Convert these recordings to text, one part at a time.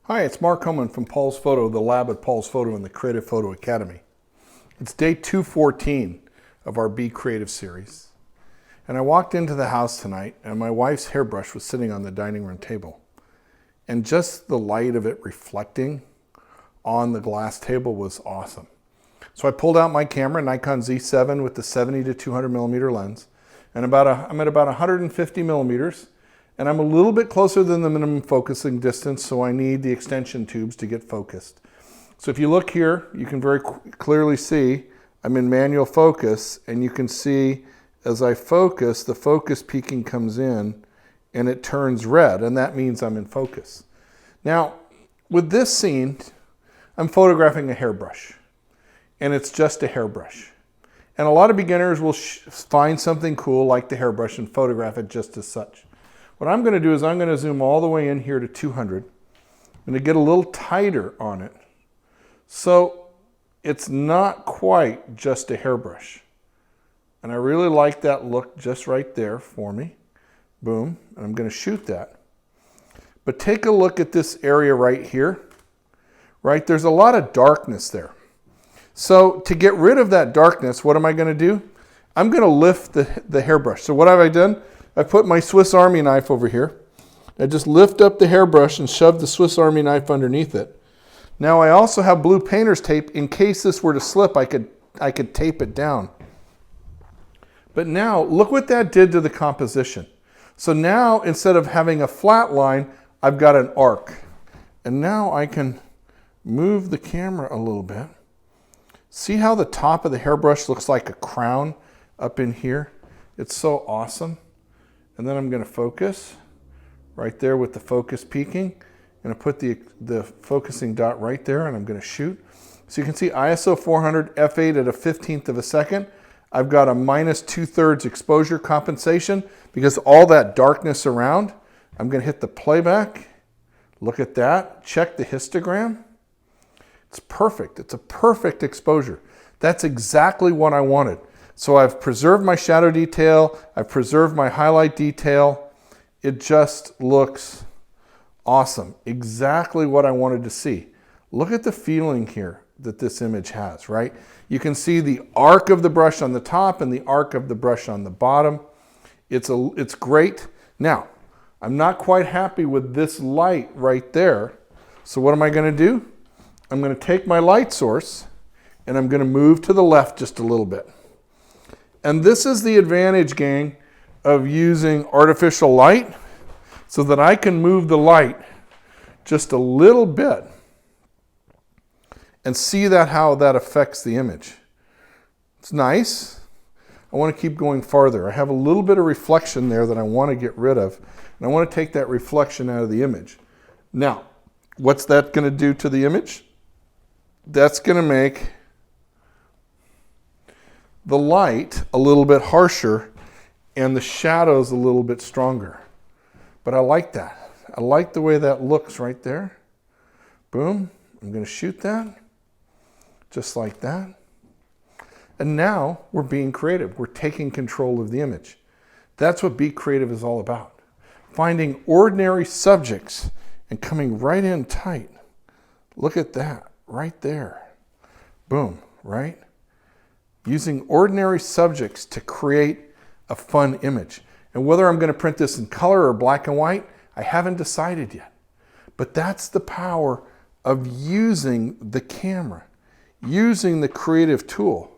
Hi, it's Mark Homan from Paul's Photo, the lab at Paul's Photo and the Creative Photo Academy. It's day 214 of our Be Creative series. And I walked into the house tonight and my wife's hairbrush was sitting on the dining room table. And just the light of it reflecting on the glass table was awesome. So I pulled out my camera, Nikon Z7 with the 70 to 200 millimeter lens. And I'm at about 150 millimeters. And I'm a little bit closer than the minimum focusing distance, so I need the extension tubes to get focused. So if you look here, you can very clearly see I'm in manual focus, and you can see as I focus, the focus peaking comes in and it turns red, and that means I'm in focus. Now, with this scene, I'm photographing a hairbrush, and it's just a hairbrush. And a lot of beginners will find something cool like the hairbrush and photograph it just as such. What I'm going to do is I'm going to zoom all the way in here to 200. I'm going to get a little tighter on it. So it's not quite just a hairbrush. And I really like that look just right there for me. Boom. And I'm going to shoot that. But take a look at this area right here. Right? There's a lot of darkness there. So to get rid of that darkness, what am I going to do? I'm going to lift the hairbrush. So what have I done? I put my Swiss Army knife over here. I just lift up the hairbrush and shove the Swiss Army knife underneath it. Now I also have blue painter's tape. In case this were to slip, I could tape it down. But now look what that did to the composition. So now instead of having a flat line, I've got an arc. And now I can move the camera a little bit. See how the top of the hairbrush looks like a crown up in here? It's so awesome. And then I'm going to focus right there with the focus peaking. I'm going to put the focusing dot right there, and I'm going to shoot. So you can see ISO 400 f8 at a 15th of a second. I've got a minus 2/3 exposure compensation because all that darkness around. I'm going to hit the playback. Look at that. Check the histogram. It's perfect. It's a perfect exposure. That's exactly what I wanted. So I've preserved my shadow detail, I've preserved my highlight detail. It just looks awesome. Exactly what I wanted to see. Look at the feeling here that this image has, right? You can see the arc of the brush on the top and the arc of the brush on the bottom. It's great. Now, I'm not quite happy with this light right there. So what am I going to do? I'm going to take my light source and I'm going to move to the left just a little bit. And this is the advantage, gang, of using artificial light so that I can move the light just a little bit and see how that affects the image. It's nice. I want to keep going farther. I have a little bit of reflection there that I want to get rid of, and I want to take that reflection out of the image. Now, what's that going to do to the image? That's going to make the light a little bit harsher and the shadows a little bit stronger. But I like that. I like the way that looks right there. Boom. I'm going to shoot that just like that. And now we're being creative. We're taking control of the image. That's what Be Creative is all about. Finding ordinary subjects and coming right in tight. Look at that right there. Boom, right? Using ordinary subjects to create a fun image. And whether I'm going to print this in color or black and white, I haven't decided yet. But that's the power of using the camera, using the creative tool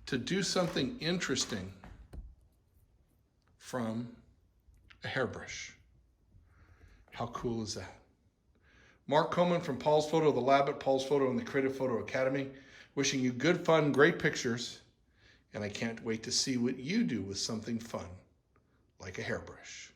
to do something interesting from a hairbrush. How cool is that? Mark Homan from Paul's Photo, the lab at Paul's Photo and the Creative Photo Academy. Wishing you good fun, great pictures, and I can't wait to see what you do with something fun like a hairbrush.